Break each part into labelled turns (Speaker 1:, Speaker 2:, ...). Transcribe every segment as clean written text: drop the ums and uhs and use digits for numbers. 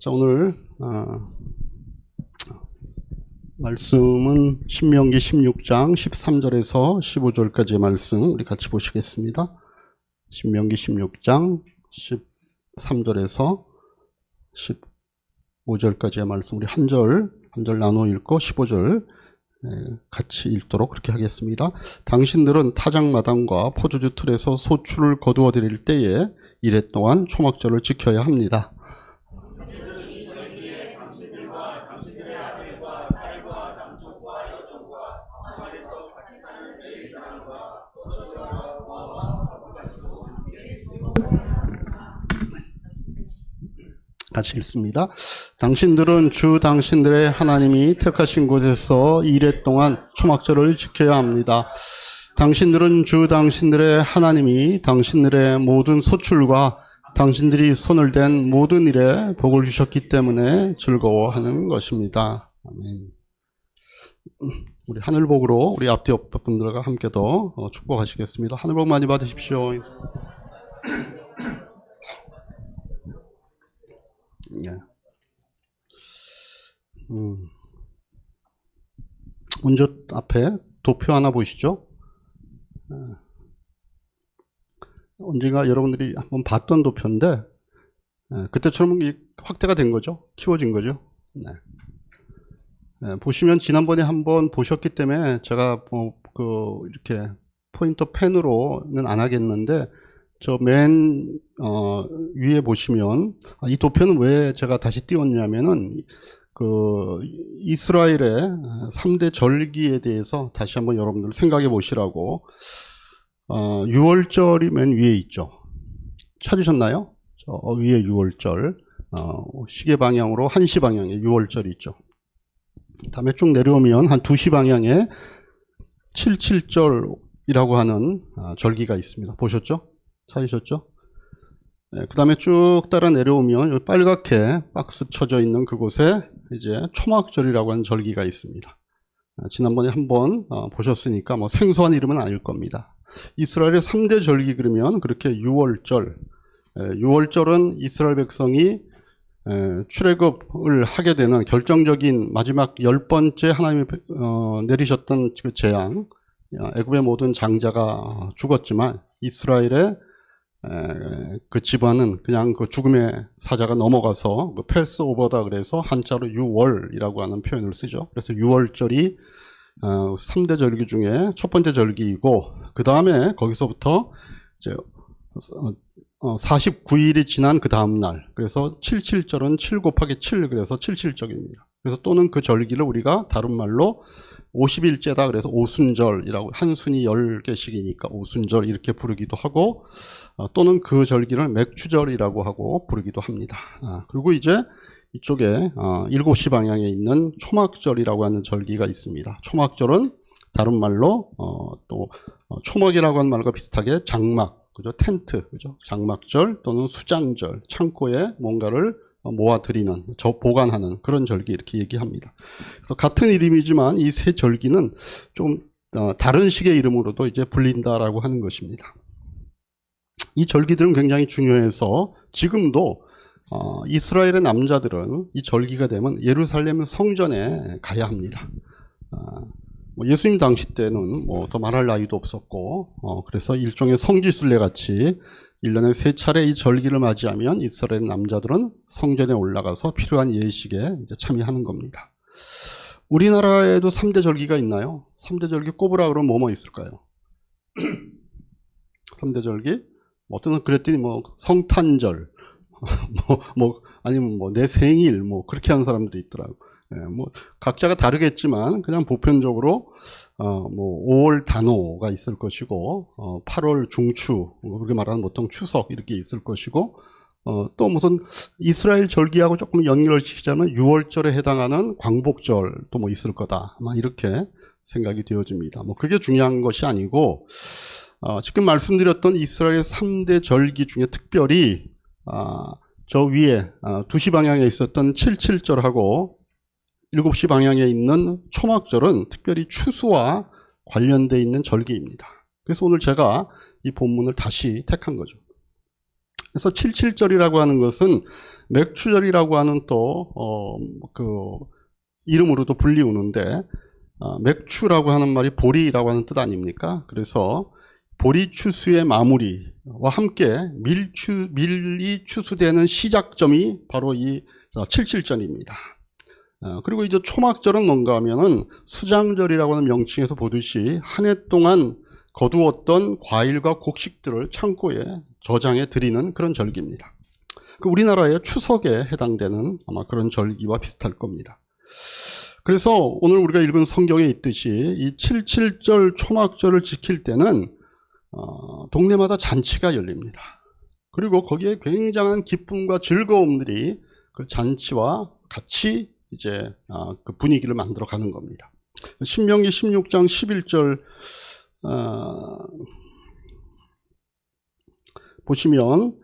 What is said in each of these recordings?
Speaker 1: 자, 오늘 말씀은 신명기 16장 13절에서 15절까지의 말씀 우리 같이 보시겠습니다. 신명기 16장 13절에서 15절까지의 말씀 우리 한 절 나눠 읽고 15절 같이 읽도록 그렇게 하겠습니다. 당신들은 타작마당과 포도주 틀에서 소출을 거두어 드릴 때에 이레 동안 초막절을 지켜야 합니다. 같이 읽습니다. 당신들은 주 당신들의 하나님이 택하신 곳에서 이레 동안 초막절을 지켜야 합니다. 당신들은 주 당신들의 하나님이 당신들의 모든 소출과 당신들이 손을 댄 모든 일에 복을 주셨기 때문에 즐거워하는 것입니다. 아멘. 우리 하늘복으로 우리 앞뒤 분들과 함께 더 축복하시겠습니다. 하늘복 많이 받으십시오. 예. 먼저 앞에 도표 하나 보시죠. 언젠가 여러분들이 한번 봤던 도표인데 그때처럼 확대가 된 거죠. 키워진 거죠. 네. 보시면 지난번에 한번 보셨기 때문에 제가 이렇게 포인터 펜으로는 안 하겠는데 저 맨 위에 보시면 이 도표는 왜 제가 다시 띄웠냐면은 이스라엘의 3대 절기에 대해서 다시 한번 여러분들 생각해 보시라고 6월절이 맨 위에 있죠. 찾으셨나요? 저 위에 6월절 시계 방향으로 1시 방향에 6월절이 있죠. 다음에 쭉 내려오면 한 2시 방향에 77절이라고 하는 절기가 있습니다. 보셨죠? 찾으셨죠? 네, 그 다음에 쭉 따라 내려오면 여기 빨갛게 박스 쳐져 있는 그곳에 이제 초막절이라고 하는 절기가 있습니다. 지난번에 한번 보셨으니까 뭐 생소한 이름은 아닐 겁니다. 이스라엘의 3대 절기 그러면 그렇게 6월절, 6월절은 이스라엘 백성이 출애굽을 하게 되는 결정적인 마지막 10번째 하나님이 내리셨던 그 재앙, 애굽의 모든 장자가 죽었지만 이스라엘의 그 집안은 그냥 그 죽음의 사자가 넘어가서 그 패스 오버다 그래서 한자로 6월이라고 하는 표현을 쓰죠. 그래서 6월절이 3대 절기 중에 첫 번째 절기이고 그 다음에 거기서부터 이제 49일이 지난 그 다음 날 그래서 77절은 7 곱하기 7 그래서 77절입니다. 그래서 또는 그 절기를 우리가 다른 말로 50일째다 그래서 오순절이라고 한순이 10개씩이니까 오순절 이렇게 부르기도 하고 또는 그 절기를 맥추절이라고 하고 부르기도 합니다. 그리고 이제 이쪽에 7시 방향에 있는 초막절이라고 하는 절기가 있습니다. 초막절은 다른 말로 또 초막이라고 하는 말과 비슷하게 장막, 그죠? 텐트, 그죠? 장막절 또는 수장절, 창고에 뭔가를 모아드리는, 보관하는 그런 절기 이렇게 얘기합니다. 그래서 같은 이름이지만 이 세 절기는 좀 다른 식의 이름으로도 이제 불린다라고 하는 것입니다. 이 절기들은 굉장히 중요해서 지금도 이스라엘의 남자들은 이 절기가 되면 예루살렘 성전에 가야 합니다. 예수님 당시 때는 뭐 더 말할 나이도 없었고 그래서 일종의 성지순례 같이 1년에 3차례 이 절기를 맞이하면 이스라엘 남자들은 성전에 올라가서 필요한 예식에 이제 참여하는 겁니다. 우리나라에도 3대 절기가 있나요? 3대 절기 꼽으라 그러면 뭐뭐 있을까요? 3대 절기? 어떤 그랬더니 뭐 성탄절, 아니면 내 생일, 그렇게 하는 사람들이 있더라고요. 각자가 다르겠지만 그냥 보편적으로 5월 단오가 있을 것이고 8월 중추 그렇게 말하는 보통 추석 이렇게 있을 것이고 또 무슨 이스라엘 절기하고 조금 연결을 시키자면 6월절에 해당하는 광복절도 있을 거다 아마 이렇게 생각이 되어집니다. 그게 중요한 것이 아니고 지금 말씀드렸던 이스라엘의 3대 절기 중에 특별히 저 위에 2시 방향에 있었던 77절하고 7시 방향에 있는 초막절은 특별히 추수와 관련되어 있는 절기입니다. 그래서 오늘 제가 이 본문을 다시 택한 거죠. 그래서 77절이라고 하는 것은 맥추절이라고 하는 또 이름으로도 불리우는데, 맥추라고 하는 말이 보리라고 하는 뜻 아닙니까? 그래서 보리 추수의 마무리와 함께 밀이 추수되는 시작점이 바로 이 77절입니다. 그리고 이제 초막절은 뭔가 하면은 수장절이라고 하는 명칭에서 보듯이 한 해 동안 거두었던 과일과 곡식들을 창고에 저장해 드리는 그런 절기입니다. 우리나라의 추석에 해당되는 아마 그런 절기와 비슷할 겁니다. 그래서 오늘 우리가 읽은 성경에 있듯이 이 77절 초막절을 지킬 때는 동네마다 잔치가 열립니다. 그리고 거기에 굉장한 기쁨과 즐거움들이 그 잔치와 같이 이제 그 분위기를 만들어 가는 겁니다. 신명기 16장 11절 보시면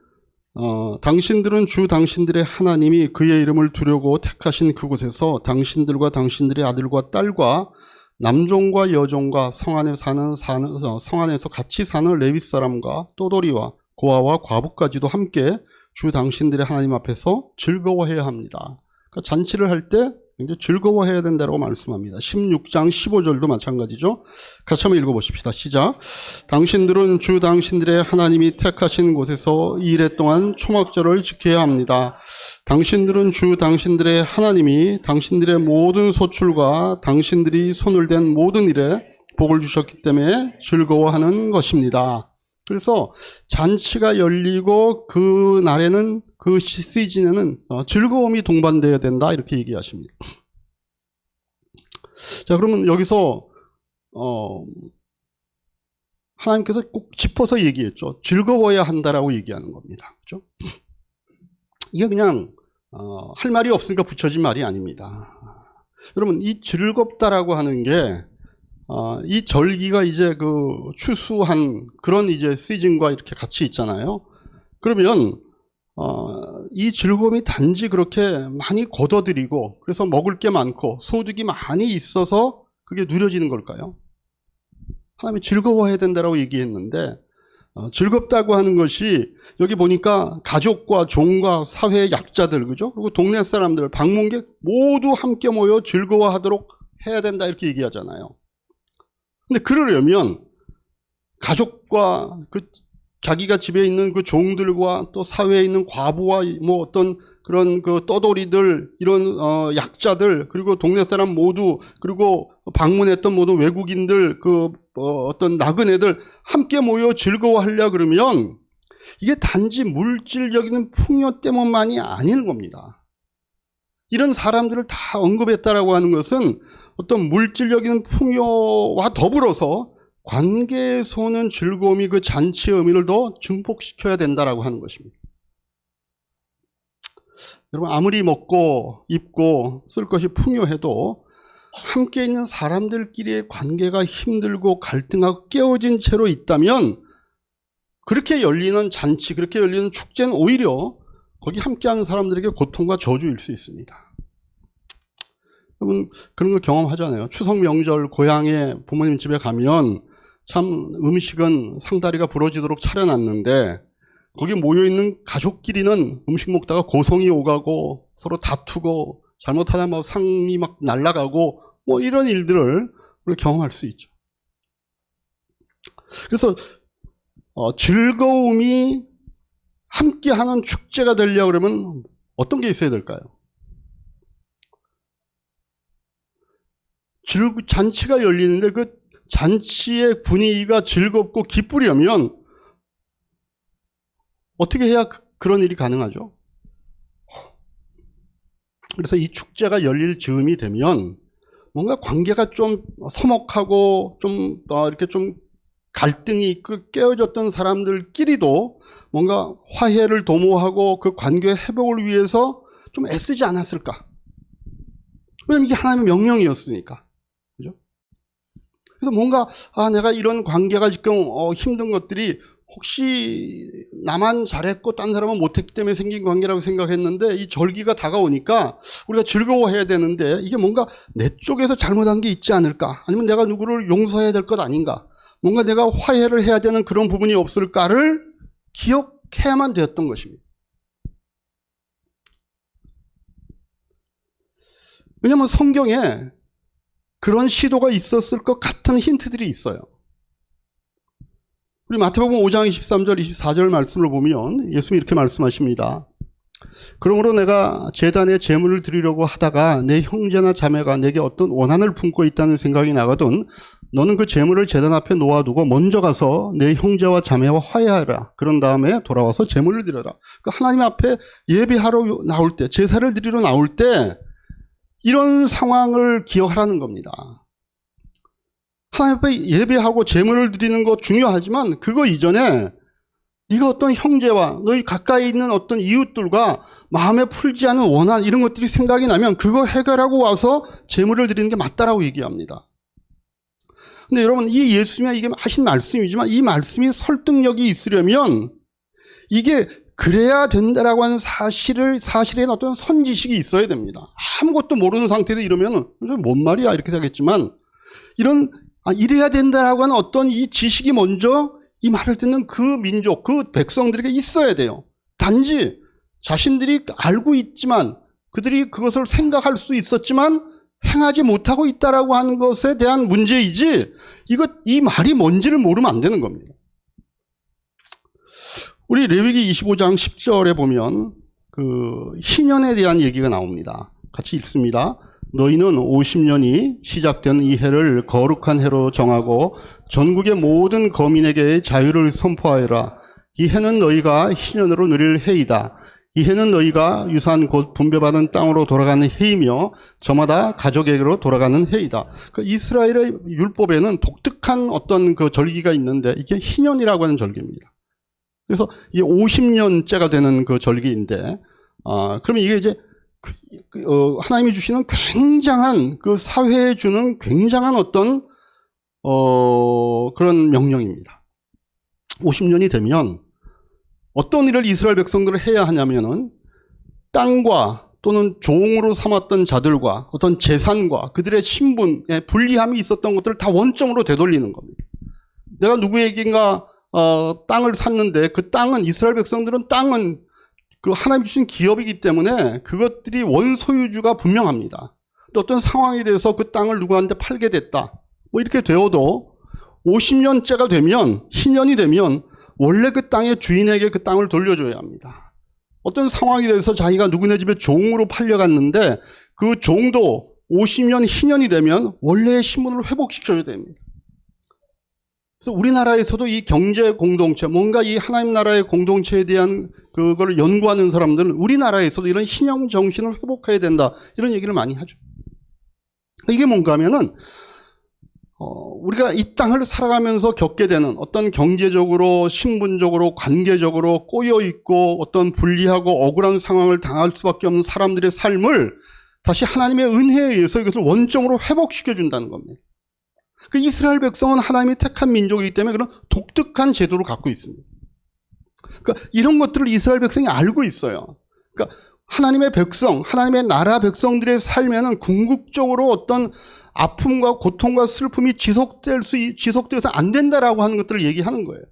Speaker 1: 당신들은 주 당신들의 하나님이 그의 이름을 두려고 택하신 그곳에서 당신들과 당신들의 아들과 딸과 남종과 여종과 성 안에서 같이 사는 레위 사람과 또돌이와 고아와 과부까지도 함께 주 당신들의 하나님 앞에서 즐거워해야 합니다. 그러니까 잔치를 할 때 굉장히 즐거워해야 된다고 말씀합니다. 16장 15절도 마찬가지죠. 같이 한번 읽어보십시다. 시작. 당신들은 주 당신들의 하나님이 택하신 곳에서 2일 동안 초막절을 지켜야 합니다. 당신들은 주 당신들의 하나님이 당신들의 모든 소출과 당신들이 손을 댄 모든 일에 복을 주셨기 때문에 즐거워하는 것입니다. 그래서 잔치가 열리고 그 날에는 그 시즌에는 즐거움이 동반되어야 된다 이렇게 얘기하십니다. 자, 그러면 여기서 하나님께서 꼭 짚어서 얘기했죠. 즐거워야 한다라고 얘기하는 겁니다. 그렇죠? 이게 그냥 할 말이 없으니까 붙여진 말이 아닙니다. 여러분, 이 즐겁다라고 하는 게 이 절기가 이제 그 추수한 그런 이제 시즌과 이렇게 같이 있잖아요. 그러면 이 즐거움이 단지 그렇게 많이 거둬들이고 그래서 먹을 게 많고 소득이 많이 있어서 그게 누려지는 걸까요? 하나님이 즐거워해야 된다고 얘기했는데 즐겁다고 하는 것이 여기 보니까 가족과 종과 사회의 약자들, 그죠? 그리고 동네 사람들, 방문객 모두 함께 모여 즐거워하도록 해야 된다 이렇게 얘기하잖아요. 근데 그러려면 가족과 자기가 집에 있는 그 종들과 또 사회에 있는 과부와 뭐 어떤 그런 그 떠돌이들, 이런 약자들, 그리고 동네 사람 모두, 그리고 방문했던 모든 외국인들, 어떤 나그네들 함께 모여 즐거워하려 그러면 이게 단지 물질적인 풍요 때문만이 아닌 겁니다. 이런 사람들을 다 언급했다라고 하는 것은 어떤 물질적인 풍요와 더불어서 관계에서 오는 즐거움이 그 잔치의 의미를 더 증폭시켜야 된다라고 하는 것입니다. 여러분, 아무리 먹고 입고 쓸 것이 풍요해도 함께 있는 사람들끼리의 관계가 힘들고 갈등하고 깨어진 채로 있다면 그렇게 열리는 잔치, 그렇게 열리는 축제는 오히려 거기 함께하는 사람들에게 고통과 저주일 수 있습니다. 여러분, 그런 걸 경험하잖아요. 추석 명절 고향에 부모님 집에 가면 참 음식은 상다리가 부러지도록 차려놨는데 거기 모여있는 가족끼리는 음식 먹다가 고성이 오가고 서로 다투고 잘못하다 뭐 상이 막 날아가고 뭐 이런 일들을 우리가 경험할 수 있죠. 그래서 즐거움이 함께하는 축제가 되려고 그러면 어떤 게 있어야 될까요? 잔치가 열리는데 그 잔치의 분위기가 즐겁고 기쁘려면 어떻게 해야 그런 일이 가능하죠? 그래서 이 축제가 열릴 즈음이 되면 뭔가 관계가 좀 서먹하고 좀 이렇게 좀 갈등이 있고 깨어졌던 사람들끼리도 뭔가 화해를 도모하고 그 관계 회복을 위해서 좀 애쓰지 않았을까? 왜냐면 이게 하나님의 명령이었으니까. 그죠? 그래서 뭔가 내가 이런 관계가 지금 힘든 것들이 혹시 나만 잘했고 딴 사람은 못했기 때문에 생긴 관계라고 생각했는데 이 절기가 다가오니까 우리가 즐거워해야 되는데 이게 뭔가 내 쪽에서 잘못한 게 있지 않을까? 아니면 내가 누구를 용서해야 될 것 아닌가? 뭔가 내가 화해를 해야 되는 그런 부분이 없을까를 해야만 되었던 것입니다. 왜냐하면 성경에 그런 시도가 있었을 것 같은 힌트들이 있어요. 우리 마태복음 5장 23절 24절 말씀을 보면 예수님이 이렇게 말씀하십니다. 그러므로 내가 제단에 제물을 드리려고 하다가 내 형제나 자매가 내게 어떤 원한을 품고 있다는 생각이 나거든 너는 그 제물을 제단 앞에 놓아두고 먼저 가서 내 형제와 자매와 화해하라. 그런 다음에 돌아와서 제물을 드려라. 그러니까 하나님 앞에 예배하러 나올 때, 제사를 드리러 나올 때 이런 상황을 기억하라는 겁니다. 하나님 앞에 예배하고 제물을 드리는 거 중요하지만 그거 이전에 네가 어떤 형제와 너희 가까이 있는 어떤 이웃들과 마음에 풀지 않은 원한 이런 것들이 생각이 나면 그거 해결하고 와서 제물을 드리는 게 맞다라고 얘기합니다. 근데 여러분 이 예수님이 이게 하신 말씀이지만 이 말씀이 설득력이 있으려면 이게 그래야 된다라고 하는 사실에 어떤 선지식이 있어야 됩니다. 아무것도 모르는 상태에서 이러면 뭔 말이야 이렇게 되겠지만 이래야 된다라고 하는 어떤 이 지식이 먼저 이 말을 듣는 그 민족, 그 백성들에게 있어야 돼요. 단지 자신들이 알고 있지만 그들이 그것을 생각할 수 있었지만 행하지 못하고 있다라고 하는 것에 대한 문제이지 이 말이 뭔지를 모르면 안 되는 겁니다. 우리 레위기 25장 10절에 보면 그 희년에 대한 얘기가 나옵니다. 같이 읽습니다. 너희는 50년이 시작된 이 해를 거룩한 해로 정하고 전국의 모든 거민에게 자유를 선포하여라. 이 해는 너희가 희년으로 누릴 해이다. 이 해는 너희가 유산 곧 분배받은 땅으로 돌아가는 해이며 저마다 가족에게로 돌아가는 해이다. 그 이스라엘의 율법에는 독특한 어떤 그 절기가 있는데 이게 희년이라고 하는 절기입니다. 그래서 이게 50년째가 되는 그 절기인데, 그러면 이게 이제 하나님이 주시는 굉장한 그 사회에 주는 굉장한 어떤 그런 명령입니다. 50년이 되면 어떤 일을 이스라엘 백성들을 해야 하냐면은 땅과 또는 종으로 삼았던 자들과 어떤 재산과 그들의 신분에 불리함이 있었던 것들을 다 원점으로 되돌리는 겁니다. 내가 누구에게인가 땅을 샀는데 그 땅은 이스라엘 백성들은 땅은 그 하나님 주신 기업이기 때문에 그것들이 원소유주가 분명합니다. 또 어떤 상황에 대해서 그 땅을 누구한테 팔게 됐다. 뭐 이렇게 되어도 50년째가 되면 희년이 되면 원래 그 땅의 주인에게 그 땅을 돌려줘야 합니다. 어떤 상황에 대해서 자기가 누구네 집에 종으로 팔려갔는데 그 종도 50년 희년이 되면 원래의 신분을 회복시켜야 됩니다. 그래서 우리나라에서도 이 경제 공동체, 뭔가 이 하나님 나라의 공동체에 대한 그걸 연구하는 사람들은 우리나라에서도 이런 신형 정신을 회복해야 된다. 이런 얘기를 많이 하죠. 이게 뭔가 하면은, 우리가 이 땅을 살아가면서 겪게 되는 어떤 경제적으로, 신분적으로, 관계적으로 꼬여있고 어떤 불리하고 억울한 상황을 당할 수밖에 없는 사람들의 삶을 다시 하나님의 은혜에 의해서 이것을 원점으로 회복시켜준다는 겁니다. 그 이스라엘 백성은 하나님이 택한 민족이기 때문에 그런 독특한 제도를 갖고 있습니다. 그러니까 이런 것들을 이스라엘 백성이 알고 있어요. 그러니까 하나님의 백성, 하나님의 나라 백성들의 삶에는 궁극적으로 어떤 아픔과 고통과 슬픔이 지속돼서 안 된다라고 하는 것들을 얘기하는 거예요.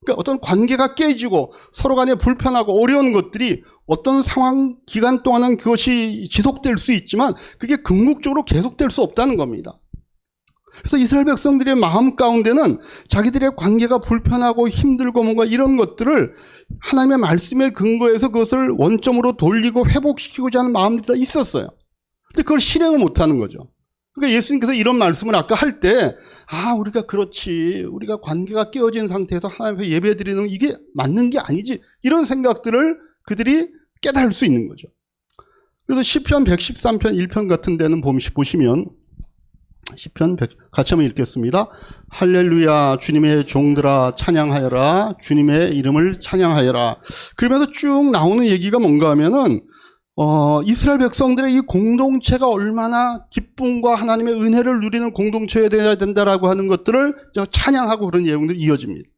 Speaker 1: 그러니까 어떤 관계가 깨지고 서로 간에 불편하고 어려운 것들이 어떤 상황 기간 동안은 그것이 지속될 수 있지만 그게 궁극적으로 계속될 수 없다는 겁니다. 그래서 이스라엘 백성들의 마음 가운데는 자기들의 관계가 불편하고 힘들고 뭔가 이런 것들을 하나님의 말씀에 근거해서 그것을 원점으로 돌리고 회복시키고자 하는 마음들이 다 있었어요. 근데 그걸 실행을 못하는 거죠. 그러니까 예수님께서 이런 말씀을 아까 할 때 우리가 그렇지, 우리가 관계가 깨어진 상태에서 하나님 앞에 예배드리는 이게 맞는 게 아니지, 이런 생각들을 그들이 깨달을 수 있는 거죠. 그래서 시편 113편 1편 같은 데는 보시면 시편 100, 같이 한번 읽겠습니다. 할렐루야, 주님의 종들아 찬양하여라, 주님의 이름을 찬양하여라. 그러면서 쭉 나오는 얘기가 뭔가 하면은 이스라엘 백성들의 이 공동체가 얼마나 기쁨과 하나님의 은혜를 누리는 공동체가 되어야 된다라고 하는 것들을 찬양하고 그런 내용들이 이어집니다.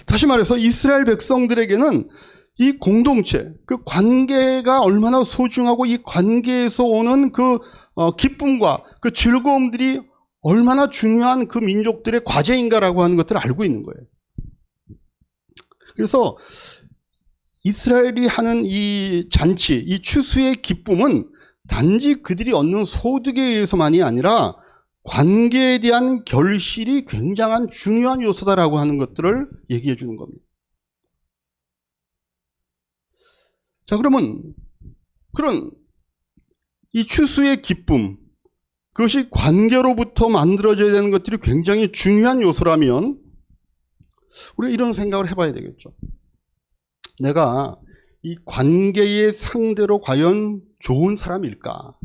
Speaker 1: 다시 말해서 이스라엘 백성들에게는 이 공동체, 그 관계가 얼마나 소중하고 이 관계에서 오는 그 기쁨과 그 즐거움들이 얼마나 중요한 그 민족들의 과제인가라고 하는 것들을 알고 있는 거예요. 그래서 이스라엘이 하는 이 잔치, 이 추수의 기쁨은 단지 그들이 얻는 소득에 의해서만이 아니라 관계에 대한 결실이 굉장한 중요한 요소다라고 하는 것들을 얘기해 주는 겁니다. 자, 그러면 그런 이 추수의 기쁨, 그것이 관계로부터 만들어져야 되는 것들이 굉장히 중요한 요소라면 우리가 이런 생각을 해봐야 되겠죠. 내가 이 관계의 상대로 과연 좋은 사람일까?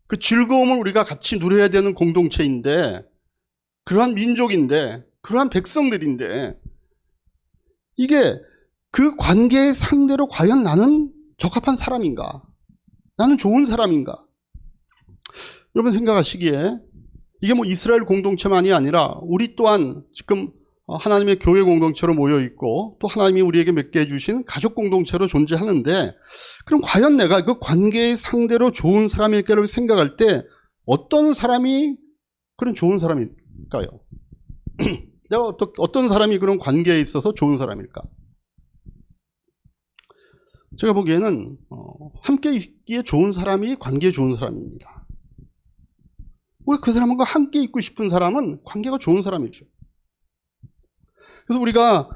Speaker 1: 그 즐거움을 우리가 같이 누려야 되는 공동체인데, 그러한 민족인데, 그러한 백성들인데, 이게 그 관계의 상대로 과연 나는 적합한 사람인가? 나는 좋은 사람인가? 여러분 생각하시기에 이게 뭐 이스라엘 공동체만이 아니라 우리 또한 지금 하나님의 교회 공동체로 모여 있고 또 하나님이 우리에게 맺게 해주신 가족 공동체로 존재하는데, 그럼 과연 내가 그 관계의 상대로 좋은 사람일까를 생각할 때 어떤 사람이 그런 좋은 사람일까요? 내가 어떤 사람이 그런 관계에 있어서 좋은 사람일까? 제가 보기에는 함께 있기에 좋은 사람이 관계에 좋은 사람입니다. 우리 그 사람과 함께 있고 싶은 사람은 관계가 좋은 사람이죠. 그래서 우리가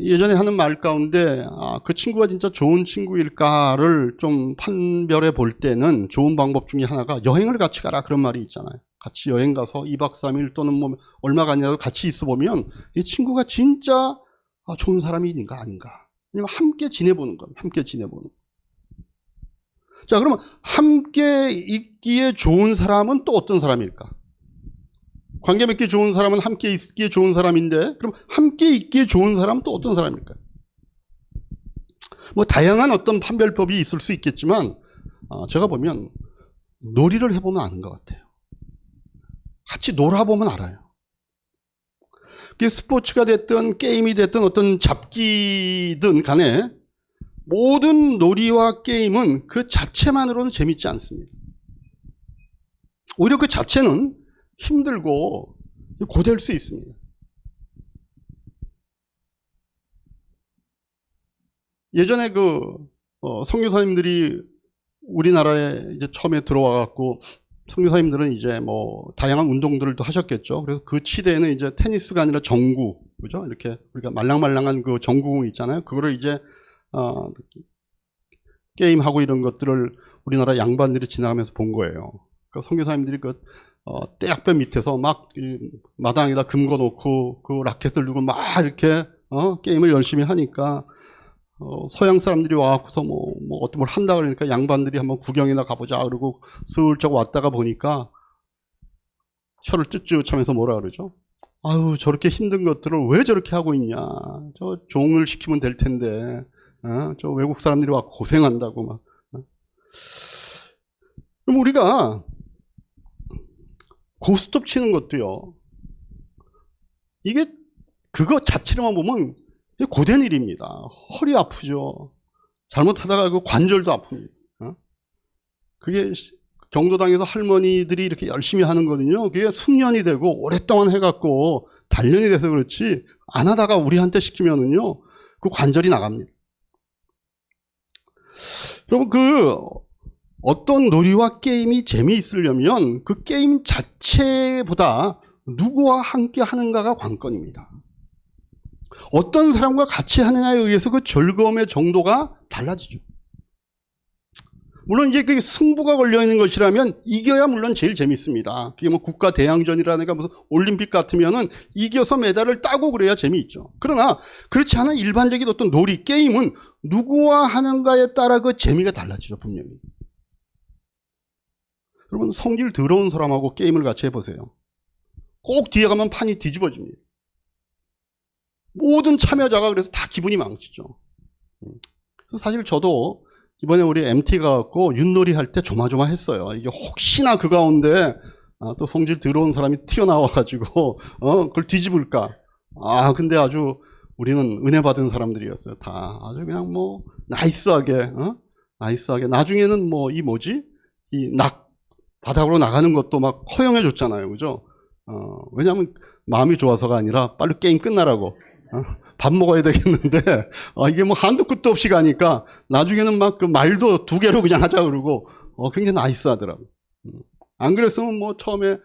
Speaker 1: 예전에 하는 말 가운데 그 친구가 진짜 좋은 친구일까를 좀 판별해 볼 때는 좋은 방법 중에 하나가 여행을 같이 가라, 그런 말이 있잖아요. 같이 여행 가서 2박 3일 또는 뭐 얼마가 아니라도 같이 있어 보면 이 친구가 진짜 좋은 사람인가 아닌가. 아니면 함께 지내보는 겁니다. 함께 지내보는. 자, 그러면 함께 있기에 좋은 사람은 또 어떤 사람일까? 관계 맺기 좋은 사람은 함께 있기에 좋은 사람인데, 그럼 함께 있기에 좋은 사람은 또 어떤 사람일까요? 뭐 다양한 어떤 판별법이 있을 수 있겠지만 제가 보면 놀이를 해보면 아는 것 같아요. 같이 놀아보면 알아요. 그게 스포츠가 됐든 게임이 됐든 어떤 잡기든 간에 모든 놀이와 게임은 그 자체만으로는 재밌지 않습니다. 오히려 그 자체는 힘들고 고될 수 있습니다. 예전에 그 선교사님들이 우리나라에 이제 처음에 들어와갖고, 선교사님들은 이제 뭐 다양한 운동들을 또 하셨겠죠. 그래서 그 시대에는 이제 테니스가 아니라 정구, 그죠? 이렇게 우리가 말랑말랑한 그 정구공 있잖아요. 그거를 이제 게임하고 이런 것들을 우리나라 양반들이 지나가면서 본 거예요. 그러니까 선교사님들이 그 떼약볕 밑에서 막 마당에다 금거 놓고 그 라켓을 두고 막 이렇게 게임을 열심히 하니까 서양 사람들이 와갖고서 뭐 어떤 뭘 한다 그러니까 양반들이 한번 구경이나 가보자 그러고 슬쩍 왔다가 보니까 혀를 쯧쯧하면서 뭐라 그러죠? 아유, 저렇게 힘든 것들을 왜 저렇게 하고 있냐? 저 종을 시키면 될 텐데, 저 외국 사람들이 와 고생한다고 막. 그럼 우리가 고스톱 치는 것도요, 이게 그거 자체로만 보면 고된 일입니다. 허리 아프죠. 잘못하다가 그 관절도 아픕니다. 그게 경도당에서 할머니들이 이렇게 열심히 하는 거거든요. 그게 숙련이 되고 오랫동안 해갖고 단련이 돼서 그렇지, 안 하다가 우리한테 시키면은요, 그 관절이 나갑니다. 여러분, 그 어떤 놀이와 게임이 재미있으려면 그 게임 자체보다 누구와 함께 하는가가 관건입니다. 어떤 사람과 같이 하느냐에 의해서 그 즐거움의 정도가 달라지죠. 물론 이제 그게 승부가 걸려있는 것이라면 이겨야 물론 제일 재밌습니다. 그게 뭐 국가 대항전이라든가 무슨 올림픽 같으면은 이겨서 메달을 따고 그래야 재미있죠. 그러나 그렇지 않은 일반적인 어떤 놀이, 게임은 누구와 하는가에 따라 그 재미가 달라지죠, 분명히. 여러분, 성질 더러운 사람하고 게임을 같이 해보세요. 꼭 뒤에 가면 판이 뒤집어집니다. 모든 참여자가 그래서 다 기분이 망치죠. 그래서 사실 저도 이번에 우리 MT 가갖고 윷놀이 할 때 조마조마했어요. 이게 혹시나 그 가운데 또 성질 더러운 사람이 튀어나와가지고 그걸 뒤집을까. 근데 아주 우리는 은혜 받은 사람들이었어요. 다 아주 그냥 뭐 나이스하게 나이스하게. 나중에는 뭐 이 바닥으로 나가는 것도 막 허용해 줬잖아요, 그죠? 왜냐하면 마음이 좋아서가 아니라 빨리 게임 끝나라고. 밥 먹어야 되겠는데 이게 뭐 한도 끝도 없이 가니까 나중에는 막 그 말도 2개로 그냥 하자 그러고 굉장히 나이스하더라고. 안 그랬으면 뭐 처음에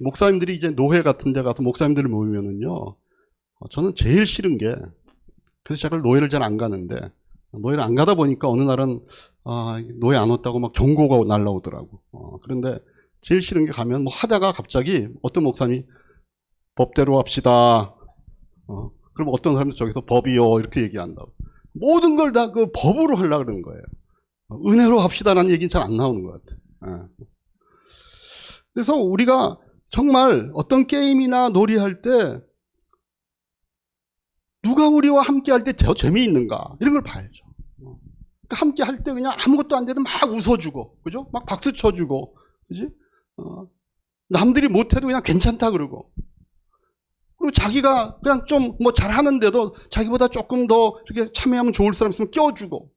Speaker 1: 목사님들이 이제 노회 같은 데 가서 목사님들을 모이면은요, 저는 제일 싫은 게, 그래서 제가 노회를 잘 안 가는데, 노회를 안 가다 보니까 어느 날은 노회 안 왔다고 막 경고가 날라오더라고. 그런데 제일 싫은 게 가면 뭐 하다가 갑자기 어떤 목사님이 법대로 합시다. 그럼 어떤 사람도 저기서 법이요 이렇게 얘기한다고. 모든 걸 다 그 법으로 하려고 그러는 거예요. 은혜로 합시다라는 얘기는 잘 안 나오는 것 같아요. 그래서 우리가 정말 어떤 게임이나 놀이할 때 누가 우리와 함께 할 때 더 재미있는가 이런 걸 봐야죠. 그러니까 함께 할 때 그냥 아무것도 안 돼도 막 웃어주고, 그죠? 막 박수 쳐주고, 그지? 남들이 못해도 그냥 괜찮다 그러고, 그리고 자기가 그냥 좀 뭐 잘하는데도 자기보다 조금 더 이렇게 참여하면 좋을 사람 있으면 껴주고,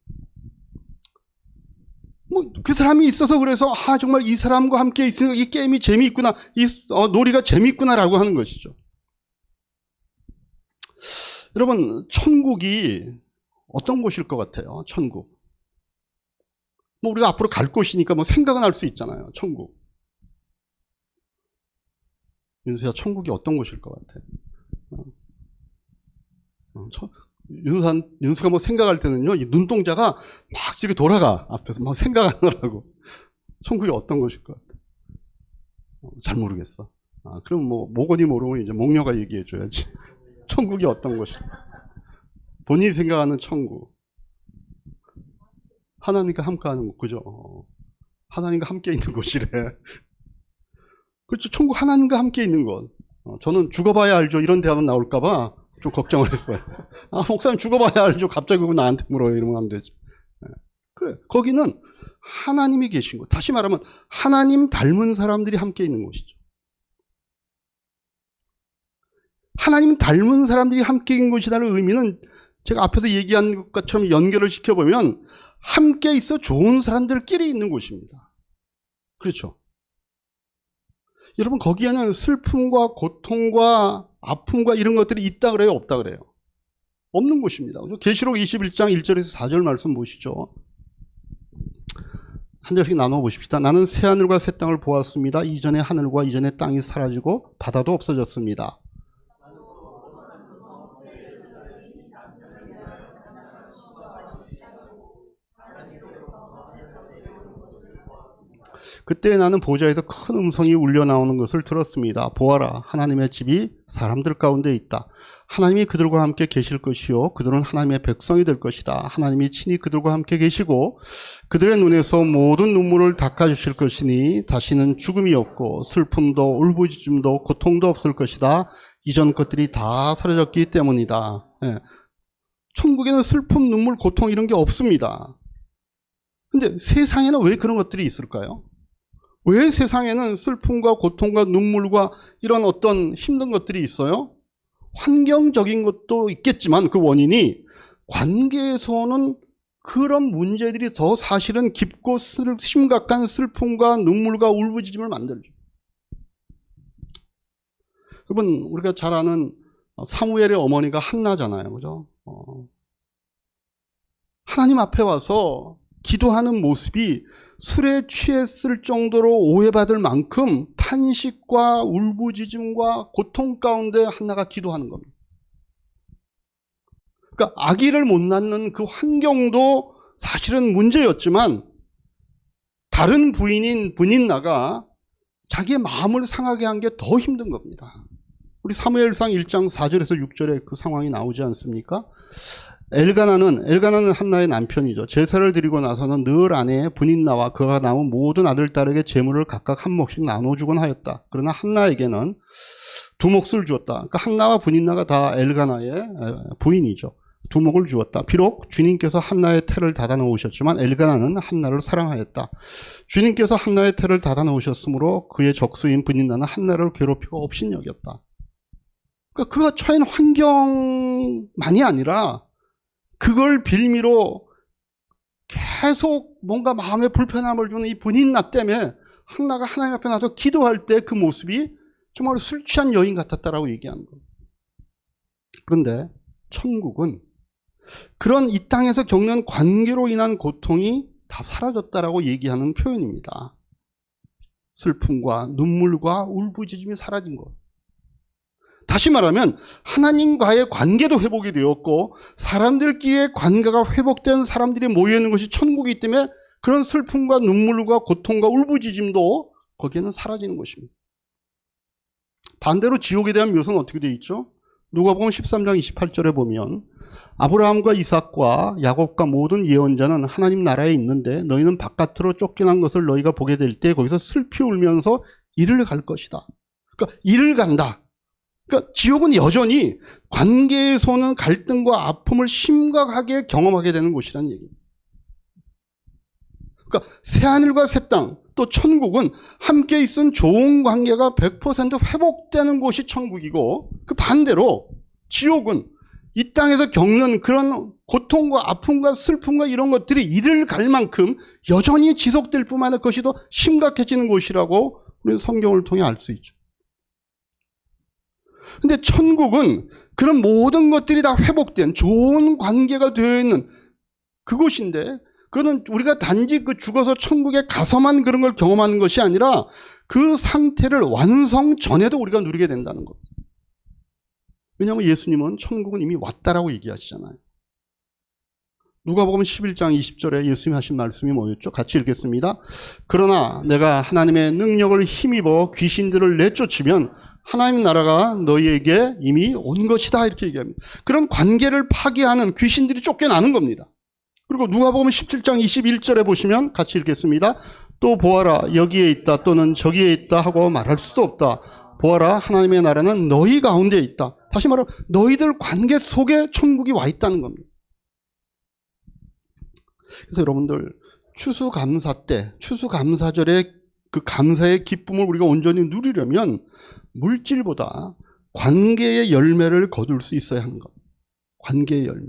Speaker 1: 뭐 그 사람이 있어서 그래서 정말 이 사람과 함께 있으니까 이 게임이 재미있구나, 이 놀이가 재미있구나라고 하는 것이죠. 여러분, 천국이 어떤 곳일 것 같아요? 천국. 뭐 우리가 앞으로 갈 곳이니까 뭐 생각은 할 수 있잖아요. 천국. 윤수야, 천국이 어떤 곳일 것 같아? 윤수가 뭐 생각할 때는요, 이 눈동자가 막 이렇게 돌아가. 앞에서 막 생각하느라고. 천국이 어떤 곳일 것 같아? 잘 모르겠어. 그럼 뭐, 모건이 모르면 이제 목녀가 얘기해 줘야지. 천국이 어떤 곳일까? 본인이 생각하는 천국. 하나님과 함께 하는 곳, 그죠? 하나님과 함께 있는 곳이래. 그렇죠. 천국 하나님과 함께 있는 곳. 저는 죽어봐야 알죠. 이런 대화만 나올까봐 좀 걱정을 했어요. 목사님 죽어봐야 알죠. 갑자기 그거 나한테 물어요. 이러면 안 되지. 그래. 거기는 하나님이 계신 곳. 다시 말하면 하나님 닮은 사람들이 함께 있는 곳이죠. 하나님 닮은 사람들이 함께 있는 곳이라는 의미는 제가 앞에서 얘기한 것처럼 연결을 시켜보면 함께 있어 좋은 사람들끼리 있는 곳입니다. 그렇죠. 여러분, 거기에는 슬픔과 고통과 아픔과 이런 것들이 있다 그래요? 없다 그래요? 없는 곳입니다. 계시록 21장 1절에서 4절 말씀 보시죠. 한 절씩 나눠 보십시다. 나는 새하늘과 새 땅을 보았습니다. 이전의 하늘과 이전의 땅이 사라지고 바다도 없어졌습니다. 그때 나는 보좌에서 큰 음성이 울려 나오는 것을 들었습니다. 보아라, 하나님의 집이 사람들 가운데 있다. 하나님이 그들과 함께 계실 것이요, 그들은 하나님의 백성이 될 것이다. 하나님이 친히 그들과 함께 계시고 그들의 눈에서 모든 눈물을 닦아주실 것이니 다시는 죽음이 없고 슬픔도 울부짖음도 고통도 없을 것이다. 이전 것들이 다 사라졌기 때문이다. 천국에는 슬픔, 눈물, 고통 이런 게 없습니다. 근데 세상에는 왜 그런 것들이 있을까요? 왜 세상에는 슬픔과 고통과 눈물과 이런 어떤 힘든 것들이 있어요? 환경적인 것도 있겠지만 그 원인이 관계에서는 그런 문제들이 더 사실은 깊고 심각한 슬픔과 눈물과 울부짖음을 만들죠. 여러분, 우리가 잘 아는 사무엘의 어머니가 한나잖아요. 그죠? 하나님 앞에 와서 기도하는 모습이 술에 취했을 정도로 오해받을 만큼 탄식과 울부짖음과 고통 가운데 한나가 기도하는 겁니다. 그러니까 아기를 못 낳는 그 환경도 사실은 문제였지만 다른 부인인 분인나가 자기의 마음을 상하게 한 게 더 힘든 겁니다. 우리 사무엘상 1장 4절에서 6절에 그 상황이 나오지 않습니까? 엘가나는 한나의 남편이죠. 제사를 드리고 나서는 늘 아내 분인나와 그가 낳은 모든 아들 딸에게 재물을 각각 한 몫씩 나눠주곤 하였다. 그러나 한나에게는 2몫을 주었다. 그러니까 한나와 분인나가 다 엘가나의 부인이죠. 2몫을 주었다. 비록 주님께서 한나의 태를 닫아 놓으셨지만 엘가나는 한나를 사랑하였다. 주님께서 한나의 태를 닫아 놓으셨으므로 그의 적수인 분인나는 한나를 괴롭히고 업신여겼다. 그러니까 그가 처한 환경만이 아니라 그걸 빌미로 계속 뭔가 마음에 불편함을 주는 이 분인나 때문에 한나가 하나님 앞에 나서 기도할 때 그 모습이 정말 술 취한 여인 같았다라고 얘기하는 겁니다. 그런데 천국은 그런 이 땅에서 겪는 관계로 인한 고통이 다 사라졌다라고 얘기하는 표현입니다. 슬픔과 눈물과 울부짖음이 사라진 것. 다시 말하면 하나님과의 관계도 회복이 되었고 사람들끼리의 관계가 회복된 사람들이 모여있는 것이 천국이기 때문에 그런 슬픔과 눈물과 고통과 울부짖음도 거기에는 사라지는 것입니다. 반대로 지옥에 대한 묘사는 어떻게 되어 있죠? 누가복음 13장 28절에 보면 아브라함과 이삭과 야곱과 모든 예언자는 하나님 나라에 있는데 너희는 바깥으로 쫓겨난 것을 너희가 보게 될 때 거기서 슬피 울면서 이를 갈 것이다. 그러니까 이를 간다. 그러니까 지옥은 여전히 관계에서 오는 갈등과 아픔을 심각하게 경험하게 되는 곳이라는 얘기입니다. 그러니까 새하늘과 새 땅, 또 천국은 함께 있은 좋은 관계가 100% 회복되는 곳이 천국이고 그 반대로 지옥은 이 땅에서 겪는 그런 고통과 아픔과 슬픔과 이런 것들이 이를 갈 만큼 여전히 지속될 뿐만 아니라 그것이 더 심각해지는 곳이라고 우리는 성경을 통해 알 수 있죠. 근데 천국은 그런 모든 것들이 다 회복된 좋은 관계가 되어 있는 그곳인데 그거는 우리가 단지 그 죽어서 천국에 가서만 그런 걸 경험하는 것이 아니라 그 상태를 완성 전에도 우리가 누리게 된다는 것. 왜냐하면 예수님은 천국은 이미 왔다라고 얘기하시잖아요. 누가복음 11장 20절에 예수님이 하신 말씀이 뭐였죠? 같이 읽겠습니다. 그러나 내가 하나님의 능력을 힘입어 귀신들을 내쫓으면 하나님 나라가 너희에게 이미 온 것이다 이렇게 얘기합니다. 그런 관계를 파괴하는 귀신들이 쫓겨나는 겁니다. 그리고 누가복음 17장 21절에 보시면 같이 읽겠습니다. 또 보아라 여기에 있다 또는 저기에 있다 하고 말할 수도 없다. 보아라 하나님의 나라는 너희 가운데 있다. 다시 말하면 너희들 관계 속에 천국이 와 있다는 겁니다. 그래서 여러분들 추수감사 때 추수감사절에 그 감사의 기쁨을 우리가 온전히 누리려면 물질보다 관계의 열매를 거둘 수 있어야 하는 것. 관계의 열매.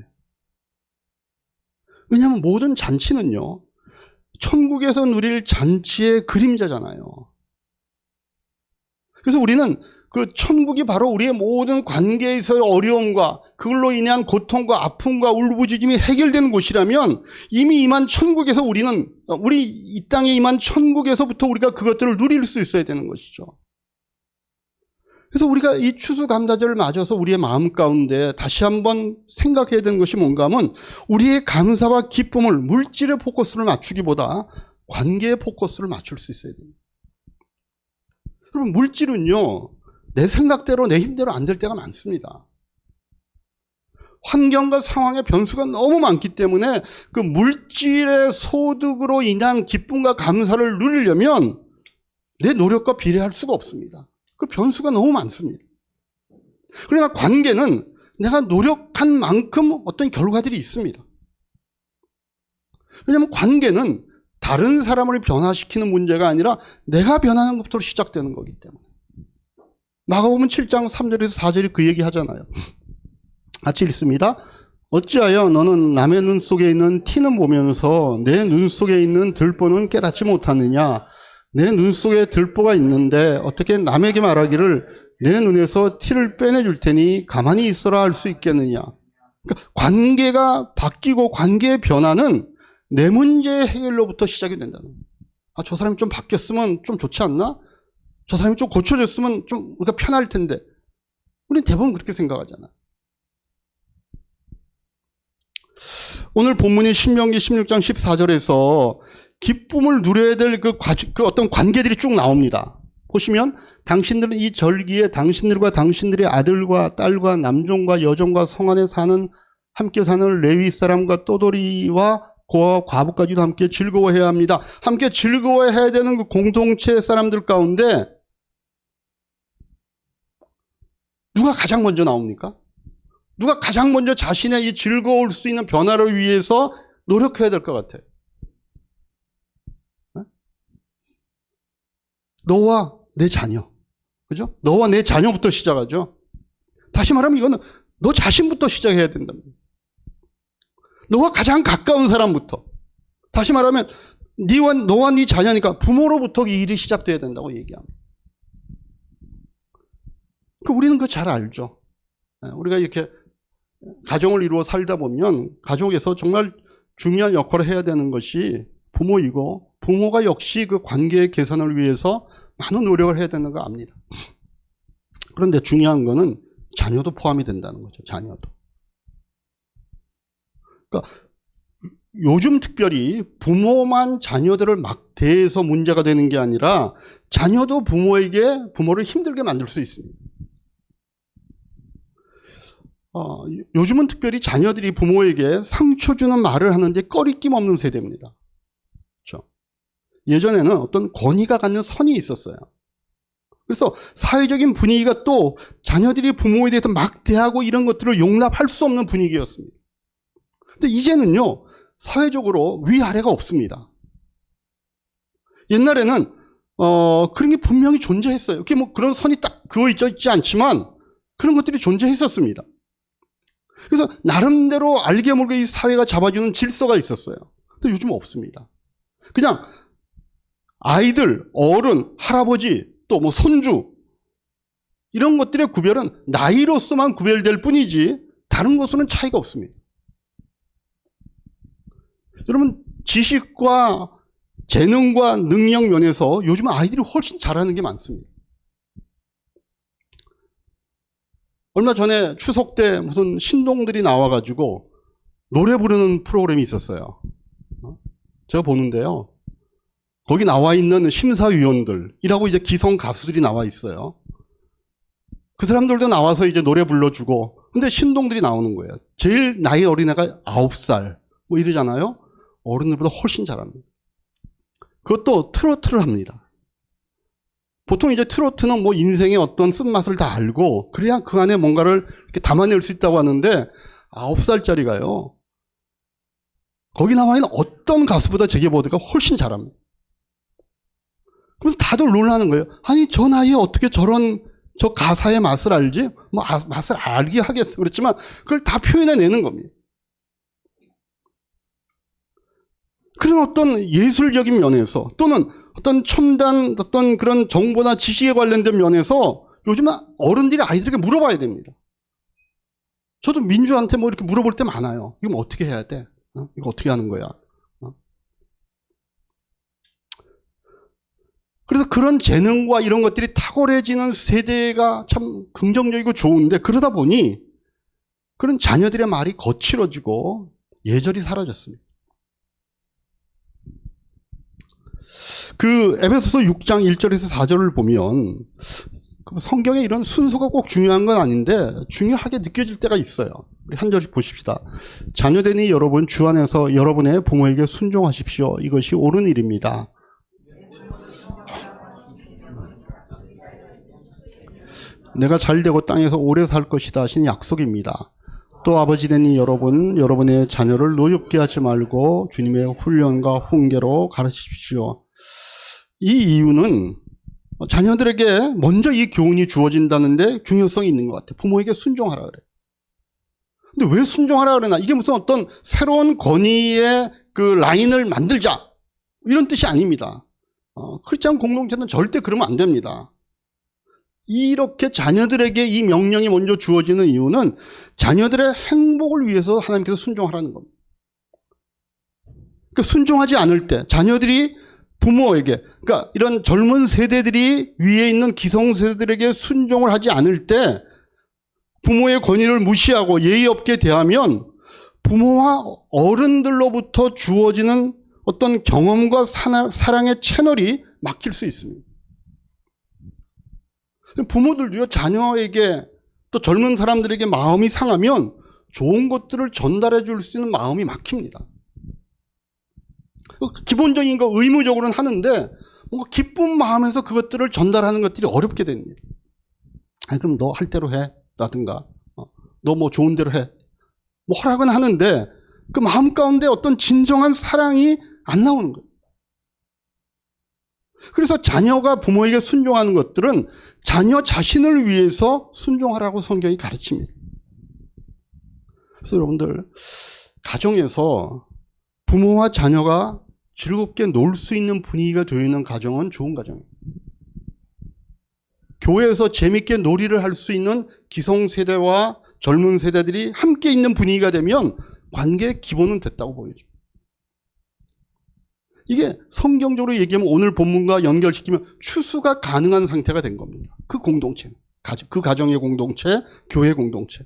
Speaker 1: 왜냐하면 모든 잔치는요 천국에서 누릴 잔치의 그림자잖아요. 그래서 우리는 그 천국이 바로 우리의 모든 관계에서의 어려움과 그걸로 인한 고통과 아픔과 울부짖음이 해결되는 곳이라면 이미 임한 천국에서 우리 이 땅에 임한 천국에서부터 우리가 그것들을 누릴 수 있어야 되는 것이죠. 그래서 우리가 이 추수감사절을 맞아서 우리의 마음 가운데 다시 한번 생각해야 되는 것이 뭔가 하면 우리의 감사와 기쁨을 물질의 포커스를 맞추기보다 관계의 포커스를 맞출 수 있어야 됩니다. 여러분 물질은요 내 생각대로 내 힘대로 안 될 때가 많습니다. 환경과 상황의 변수가 너무 많기 때문에 그 물질의 소득으로 인한 기쁨과 감사를 누리려면 내 노력과 비례할 수가 없습니다. 그 변수가 너무 많습니다. 그러나 관계는 내가 노력한 만큼 어떤 결과들이 있습니다. 왜냐하면 관계는 다른 사람을 변화시키는 문제가 아니라 내가 변하는 것부터 시작되는 거기 때문에. 마가복음 7장 3절에서 4절이 그 얘기 하잖아요. 같이 읽습니다. 어찌하여 너는 남의 눈 속에 있는 티는 보면서 내 눈 속에 있는 들보는 깨닫지 못하느냐. 내 눈 속에 들보가 있는데 어떻게 남에게 말하기를 내 눈에서 티를 빼내줄 테니 가만히 있어라 할 수 있겠느냐. 그러니까 관계가 바뀌고 관계의 변화는 내 문제의 해결로부터 시작이 된다는 거예요. 아, 저 사람이 좀 바뀌었으면 좀 좋지 않나? 저 사람이 좀 고쳐졌으면 좀 우리가 편할 텐데. 우리는 대부분 그렇게 생각하잖아. 오늘 본문인 신명기 16장 14절에서 기쁨을 누려야 될 그 어떤 관계들이 쭉 나옵니다. 보시면 당신들은 이 절기에 당신들과 당신들의 아들과 딸과 남종과 여종과 성 안에 함께 사는 레위 사람과 떠돌이와 고아와 과부까지도 함께 즐거워해야 합니다. 함께 즐거워해야 되는 그 공동체 사람들 가운데 누가 가장 먼저 나옵니까? 누가 가장 먼저 자신의 이 즐거울 수 있는 변화를 위해서 노력해야 될 것 같아요? 너와 내 자녀. 그죠? 너와 내 자녀부터 시작하죠. 다시 말하면 이거는 너 자신부터 시작해야 된답니다. 너와 가장 가까운 사람부터. 다시 말하면 너와 네 자녀니까 부모로부터 이 일이 시작돼야 된다고 얘기합니다. 우리는 그거 잘 알죠. 우리가 이렇게 가정을 이루어 살다 보면 가족에서 정말 중요한 역할을 해야 되는 것이 부모이고, 부모가 역시 그 관계의 개선을 위해서 많은 노력을 해야 되는 거 압니다. 그런데 중요한 거는 자녀도 포함이 된다는 거죠. 자녀도. 그러니까 요즘 특별히 부모만 자녀들을 막 대해서 문제가 되는 게 아니라 자녀도 부모를 힘들게 만들 수 있습니다. 요즘은 특별히 자녀들이 부모에게 상처 주는 말을 하는데 꺼리낌 없는 세대입니다. 그렇죠? 예전에는 어떤 권위가 갖는 선이 있었어요. 그래서 사회적인 분위기가 또 자녀들이 부모에 대해서 막 대하고 이런 것들을 용납할 수 없는 분위기였습니다. 근데 이제는요, 사회적으로 위아래가 없습니다. 옛날에는 그런 게 분명히 존재했어요. 그게 뭐 그런 선이 딱 그어 있지 않지만 그런 것들이 존재했었습니다. 그래서 나름대로 알게 모르게 이 사회가 잡아주는 질서가 있었어요. 근데 요즘은 없습니다. 그냥 아이들, 어른, 할아버지, 또 뭐 손주 이런 것들의 구별은 나이로서만 구별될 뿐이지 다른 것으로는 차이가 없습니다. 여러분, 지식과 재능과 능력 면에서 요즘은 아이들이 훨씬 잘하는 게 많습니다. 얼마 전에 추석 때 무슨 신동들이 나와가지고 노래 부르는 프로그램이 있었어요. 제가 보는데요, 거기 나와 있는 심사위원들이라고 이제 기성 가수들이 나와 있어요. 그 사람들도 나와서 이제 노래 불러주고, 근데 신동들이 나오는 거예요. 제일 나이 어린 애가 9살 뭐 이러잖아요. 어른들보다 훨씬 잘합니다. 그것도 트로트를 합니다. 보통 이제 트로트는 뭐 인생의 어떤 쓴맛을 다 알고 그래야 그 안에 뭔가를 이렇게 담아낼 수 있다고 하는데 9살짜리가요, 거기 나와 있는 어떤 가수보다 제게보드가 훨씬 잘합니다. 그래서 다들 놀라는 거예요. 아니, 저 나이에 어떻게 저 가사의 맛을 알지? 뭐 맛을 알게 하겠어. 그렇지만 그걸 다 표현해내는 겁니다. 그런 어떤 예술적인 면에서 또는 어떤 첨단 어떤 그런 정보나 지식에 관련된 면에서 요즘은 어른들이 아이들에게 물어봐야 됩니다. 저도 민주한테 뭐 이렇게 물어볼 때 많아요. 이거 뭐 어떻게 해야 돼? 이거 어떻게 하는 거야? 그래서 그런 재능과 이런 것들이 탁월해지는 세대가 참 긍정적이고 좋은데, 그러다 보니 그런 자녀들의 말이 거칠어지고 예절이 사라졌습니다. 그 에베소서 6장 1절에서 4절을 보면 성경에 이런 순서가 꼭 중요한 건 아닌데 중요하게 느껴질 때가 있어요. 우리 한 절씩 보십시다. 자녀되니 여러분 주 안에서 여러분의 부모에게 순종하십시오. 이것이 옳은 일입니다. 내가 잘되고 땅에서 오래 살 것이다 하신 약속입니다. 또 아버지 되니 여러분, 여러분의 자녀를 노엽게 하지 말고 주님의 훈련과 훈계로 가르치십시오. 이 이유는 자녀들에게 먼저 이 교훈이 주어진다는데 중요성이 있는 것 같아요. 부모에게 순종하라 그래요. 근데 왜 순종하라 그러나? 이게 무슨 어떤 새로운 권위의 그 라인을 만들자 이런 뜻이 아닙니다. 크리스찬 공동체는 절대 그러면 안 됩니다. 이렇게 자녀들에게 이 명령이 먼저 주어지는 이유는 자녀들의 행복을 위해서 하나님께서 순종하라는 겁니다. 그러니까 순종하지 않을 때 자녀들이 부모에게, 그러니까 이런 젊은 세대들이 위에 있는 기성세대들에게 순종을 하지 않을 때 부모의 권위를 무시하고 예의 없게 대하면 부모와 어른들로부터 주어지는 어떤 경험과 사랑의 채널이 막힐 수 있습니다. 부모들도요, 자녀에게 또 젊은 사람들에게 마음이 상하면 좋은 것들을 전달해 줄 수 있는 마음이 막힙니다. 기본적인 거 의무적으로는 하는데 뭔가 기쁜 마음에서 그것들을 전달하는 것들이 어렵게 됩니다. 아니, 그럼 너 할 대로 해 라든가 너 뭐 좋은 대로 해 뭐 허락은 하는데 그 마음 가운데 어떤 진정한 사랑이 안 나오는 거예요. 그래서 자녀가 부모에게 순종하는 것들은 자녀 자신을 위해서 순종하라고 성경이 가르칩니다. 그래서 여러분들, 가정에서 부모와 자녀가 즐겁게 놀 수 있는 분위기가 되어 있는 가정은 좋은 가정이에요. 교회에서 재밌게 놀이를 할 수 있는 기성세대와 젊은 세대들이 함께 있는 분위기가 되면 관계의 기본은 됐다고 보여집니다. 이게 성경적으로 얘기하면 오늘 본문과 연결시키면 추수가 가능한 상태가 된 겁니다. 그 공동체는. 그 가정의 공동체, 교회 공동체.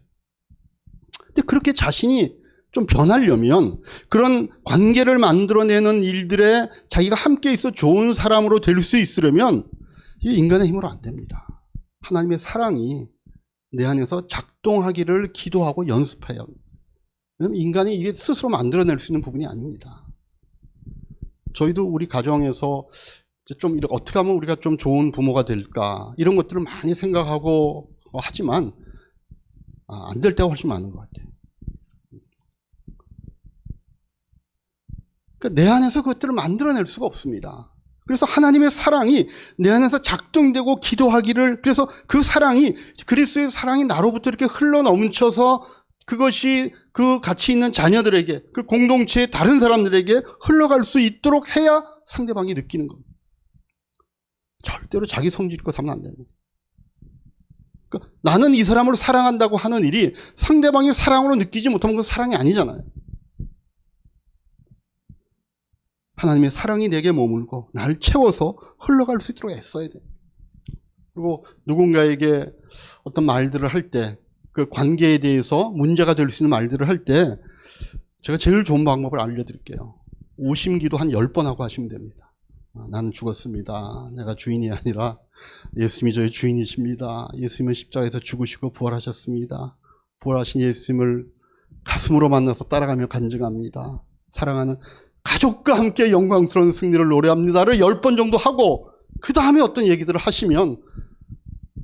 Speaker 1: 근데 그렇게 자신이 좀 변하려면 그런 관계를 만들어내는 일들에 자기가 함께 있어 좋은 사람으로 될 수 있으려면 이게 인간의 힘으로 안 됩니다. 하나님의 사랑이 내 안에서 작동하기를 기도하고 연습해야 합니다. 왜냐하면 인간이 이게 스스로 만들어낼 수 있는 부분이 아닙니다. 저희도 우리 가정에서 좀 어떻게 하면 우리가 좀 좋은 부모가 될까 이런 것들을 많이 생각하고 하지만 안 될 때가 훨씬 많은 것 같아요. 그러니까 내 안에서 그것들을 만들어낼 수가 없습니다. 그래서 하나님의 사랑이 내 안에서 작동되고 기도하기를, 그래서 그 사랑이, 그리스도의 사랑이 나로부터 이렇게 흘러넘쳐서 그것이 그 같이 있는 자녀들에게, 그 공동체의 다른 사람들에게 흘러갈 수 있도록 해야 상대방이 느끼는 겁니다. 절대로 자기 성질껏 하면 안 됩니다. 그러니까 나는 이 사람을 사랑한다고 하는 일이 상대방이 사랑으로 느끼지 못하면 그건 사랑이 아니잖아요. 하나님의 사랑이 내게 머물고 날 채워서 흘러갈 수 있도록 애써야 돼요. 그리고 누군가에게 어떤 말들을 할 때, 그 관계에 대해서 문제가 될 수 있는 말들을 할 때 제가 제일 좋은 방법을 알려드릴게요. 오심기도 한 10번 하고 하시면 됩니다. 나는 죽었습니다. 내가 주인이 아니라 예수님이 저의 주인이십니다. 예수님은 십자가에서 죽으시고 부활하셨습니다. 부활하신 예수님을 가슴으로 만나서 따라가며 간증합니다. 사랑하는 가족과 함께 영광스러운 승리를 노래합니다를 10번 정도 하고 그 다음에 어떤 얘기들을 하시면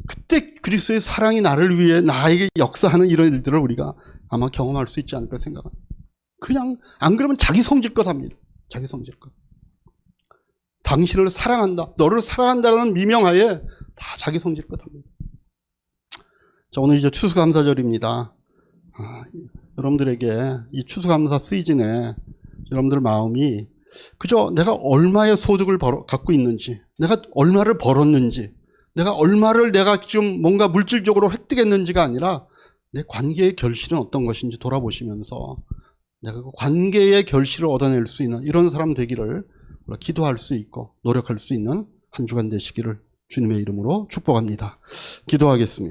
Speaker 1: 그때 그리스도의 사랑이 나를 위해 나에게 역사하는 이런 일들을 우리가 아마 경험할 수 있지 않을까 생각합니다. 그냥 안 그러면 자기 성질껏 합니다. 자기 성질껏. 당신을 사랑한다, 너를 사랑한다는 미명하에 다 자기 성질껏 합니다. 자, 오늘 이제 추수감사절입니다. 여러분들에게 이 추수감사 시즌에 여러분들 마음이 그저 내가 얼마의 소득을 갖고 있는지, 내가 얼마를 벌었는지, 내가 얼마를 내가 지금 뭔가 물질적으로 획득했는지가 아니라 내 관계의 결실은 어떤 것인지 돌아보시면서 내가 그 관계의 결실을 얻어낼 수 있는 이런 사람 되기를 기도할 수 있고 노력할 수 있는 한 주간 되시기를 주님의 이름으로 축복합니다. 기도하겠습니다.